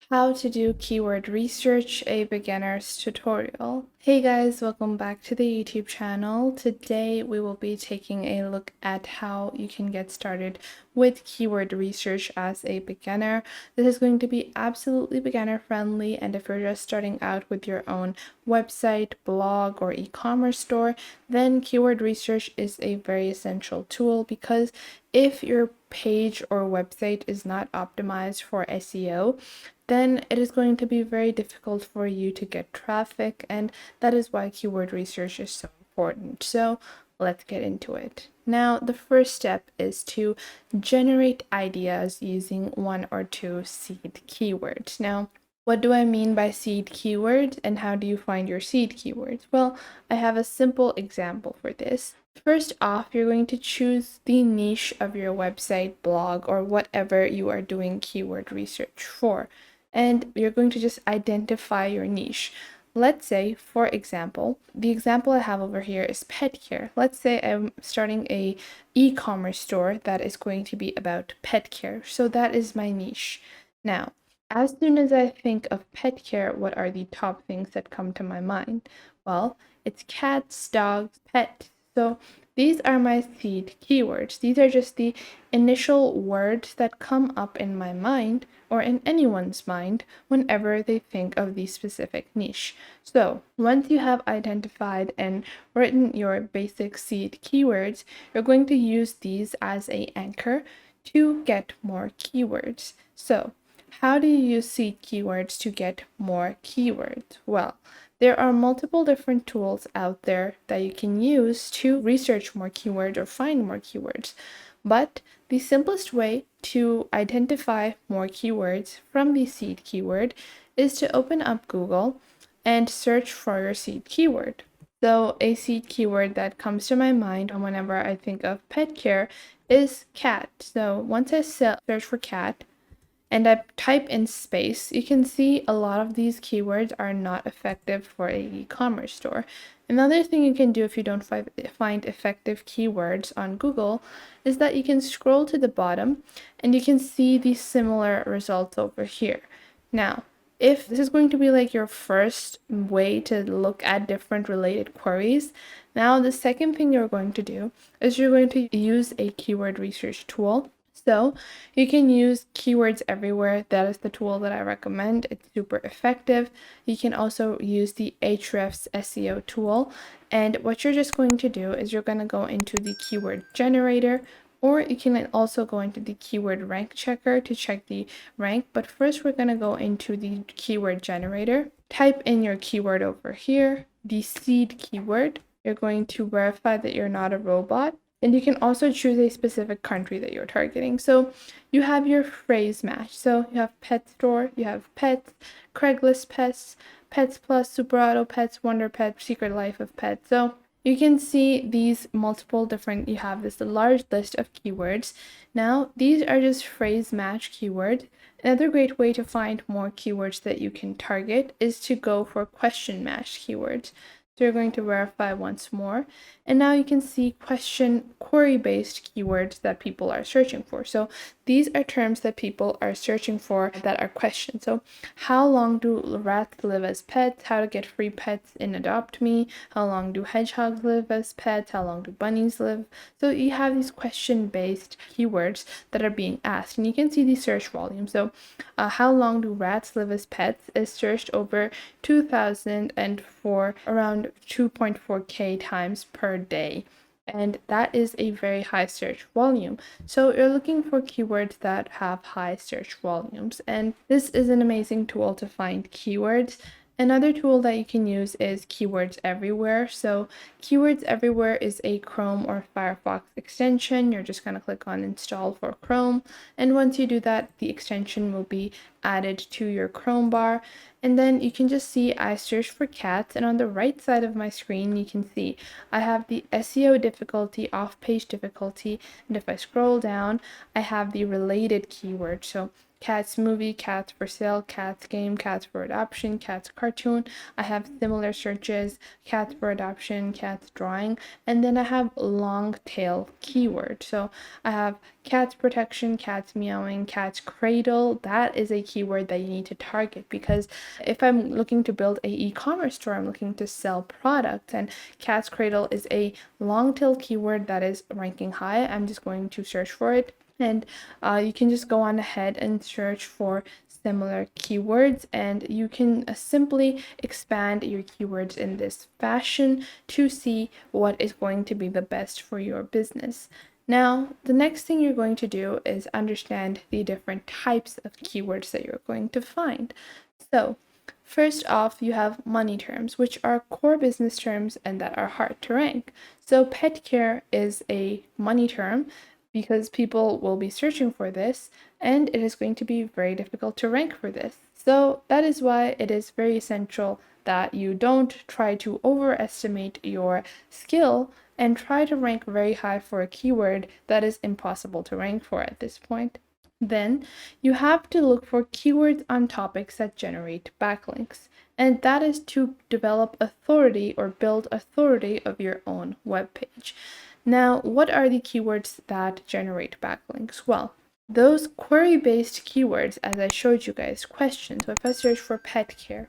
How to do keyword research, a beginner's tutorial. Hey guys, welcome back to the YouTube channel. Today we will be taking a look at how you can get started with keyword research as a beginner. This is going to be absolutely beginner friendly, and if you're just starting out with your own website, blog, or e-commerce store, then keyword research is a very essential tool because if your page or website is not optimized for SEO, then it is going to be very difficult for you to get traffic, and that is why keyword research is so important. So let's get into it. Now, the first step is to generate ideas using one or two seed keywords. Now, what do I mean by seed keywords, and how do you find your seed keywords? Well, I have a simple example for this. First off, you're going to choose the niche of your website, blog, or whatever you are doing keyword research for, and you're going to just identify your niche. Let's say, for example, the example I have over here is pet care. Let's say I'm starting a e-commerce store that is going to be about pet care. So that is my niche. Now, as soon as I think of pet care, what are the top things that come to my mind? Well, it's cats, dogs, pets. So these are my seed keywords. These are just the initial words that come up in my mind or in anyone's mind whenever they think of the specific niche. So once you have identified and written your basic seed keywords, you're going to use these as an anchor to get more keywords. So how do you use seed keywords to get more keywords? Well, there are multiple different tools out there that you can use to research more keywords or find more keywords. But the simplest way to identify more keywords from the seed keyword is to open up Google and search for your seed keyword. So a seed keyword that comes to my mind whenever I think of pet care is cat. So once I search for cat, and I type in space, you can see a lot of these keywords are not effective for a e-commerce store. Another thing you can do if you don't find effective keywords on Google is that you can scroll to the bottom and you can see the similar results over here. Now, if this is going to be like your first way to look at different related queries, now the second thing you're going to do is you're going to use a keyword research tool. So you can use Keywords Everywhere. That is the tool that I recommend. It's super effective. You can also use the Ahrefs SEO tool. And what you're just going to do is you're going to go into the keyword generator, or you can also go into the keyword rank checker to check the rank. But first we're going to go into the keyword generator. Type in your keyword over here, the seed keyword. You're going to verify that you're not a robot. And you can also choose a specific country that you're targeting. So you have your phrase match. So you have pet store, you have pets, Craigslist pets, Pets Plus, Super Auto Pets, Wonder Pet, Secret Life of Pets. So you can see these multiple different, you have this large list of keywords. Now, these are just phrase match keywords. Another great way to find more keywords that you can target is to go for question match keywords. So you're going to verify once more. And now you can see query-based keywords that people are searching for. So these are terms that people are searching for that are questions. So how long do rats live as pets? How to get free pets in Adopt Me? How long do hedgehogs live as pets? How long do bunnies live? So you have these question-based keywords that are being asked, and you can see the search volume. So how long do rats live as pets is searched over 2004 around 2.4k times per day, and that is a very high search volume. So you're looking for keywords that have high search volumes, and this is an amazing tool to find keywords. Another tool that you can use is Keywords Everywhere. So Keywords Everywhere is a Chrome or Firefox extension. You're just going to click on install for Chrome. And once you do that, the extension will be added to your Chrome bar. And then you can just see I searched for cats, and on the right side of my screen, you can see I have the SEO difficulty, off-page difficulty, and if I scroll down, I have the related keyword. So cats movie, cats for sale, cats game, cats for adoption, cats cartoon. I have similar searches, cats for adoption, cats drawing, and then I have long tail keyword. So I have cats protection, cats meowing, cats cradle. That is a keyword that you need to target, because if I'm looking to build a e-commerce store, I'm looking to sell products, and cats cradle is a long tail keyword that is ranking high. I'm just going to search for it, and you can just go on ahead and search for similar keywords, and you can simply expand your keywords in this fashion to see what is going to be the best for your business. Now, the next thing you're going to do is understand the different types of keywords that you're going to find. So, first off, you have money terms, which are core business terms and that are hard to rank. So, pet care is a money term because people will be searching for this, and it is going to be very difficult to rank for this. So that is why it is very essential that you don't try to overestimate your skill and try to rank very high for a keyword that is impossible to rank for at this point. Then you have to look for keywords on topics that generate backlinks, and that is to develop authority or build authority of your own web page. Now, what are the keywords that generate backlinks? Well, those query-based keywords, as I showed you guys, questions. So if I search for pet care,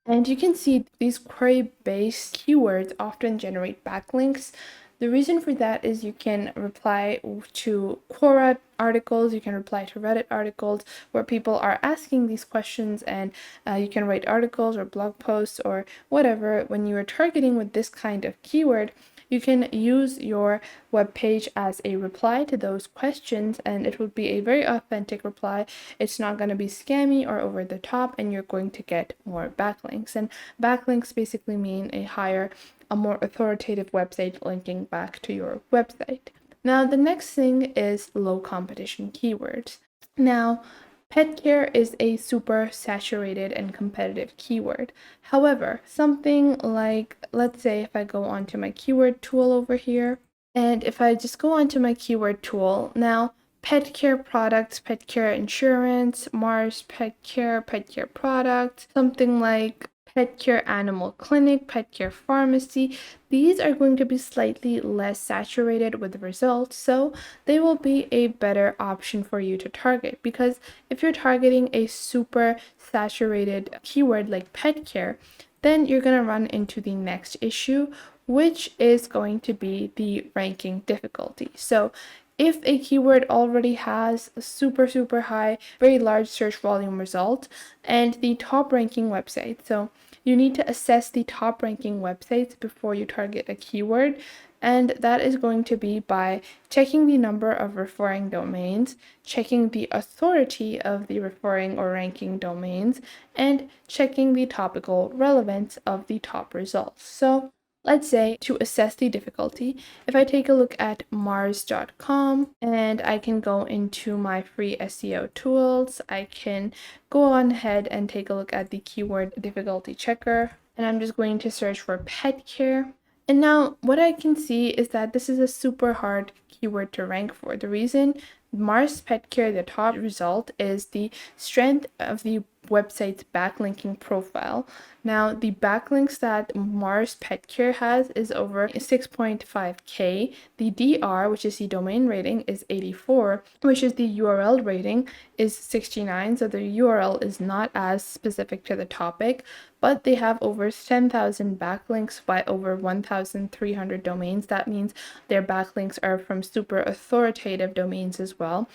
and you can see these query-based keywords often generate backlinks. The reason for that is you can reply to Quora articles, you can reply to Reddit articles where people are asking these questions, and you can write articles or blog posts or whatever. When you are targeting with this kind of keyword, you can use your web page as a reply to those questions, and it will be a very authentic reply. It's not going to be scammy or over the top, and you're going to get more backlinks. And backlinks basically mean a more authoritative website linking back to your website. Now, the next thing is low competition keywords. Now, pet care is a super saturated and competitive keyword. However, something like, let's say if I go onto my keyword tool over here, and if I just go onto my keyword tool, now pet care products, pet care insurance, Mars pet care product, something like pet care animal clinic, pet care pharmacy, these are going to be slightly less saturated with results, so they will be a better option for you to target. Because if you're targeting a super saturated keyword like pet care, then you're going to run into the next issue, which is going to be the ranking difficulty. So if a keyword already has a super high, very large search volume result and the top ranking website, so you need to assess the top ranking websites before you target a keyword, and that is going to be by checking the number of referring domains, checking the authority of the referring or ranking domains, and checking the topical relevance of the top results. So let's say to assess the difficulty, if I take a look at mars.com and I can go into my free SEO tools, I can go on ahead and take a look at the keyword difficulty checker, and I'm just going to search for pet care. And now what I can see is that this is a super hard keyword to rank for. The reason Mars Pet Care, the top result, is the strength of the website's backlinking profile. Now, the backlinks that Mars Pet Care has is over 6.5K. The DR, which is the domain rating, is 84, which is the URL rating, is 69. So the URL is not as specific to the topic, but they have over 10,000 backlinks by over 1,300 domains. That means their backlinks are from super authoritative domains as well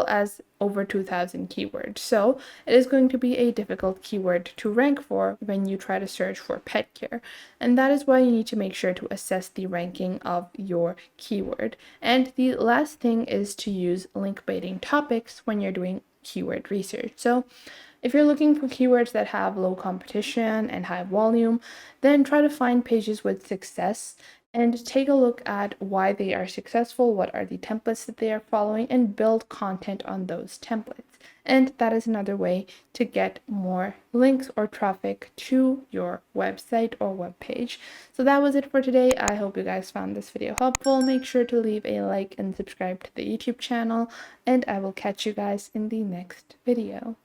as over 2,000 keywords. So it is going to be a difficult keyword to rank for when you try to search for pet care. And that is why you need to make sure to assess the ranking of your keyword. And the last thing is to use link baiting topics when you're doing keyword research. So if you're looking for keywords that have low competition and high volume, then try to find pages with success and take a look at why they are successful, what are the templates that they are following, and build content on those templates. And that is another way to get more links or traffic to your website or web page. So that was it for today. I hope you guys found this video helpful. Make sure to leave a like and subscribe to the YouTube channel, and I will catch you guys in the next video.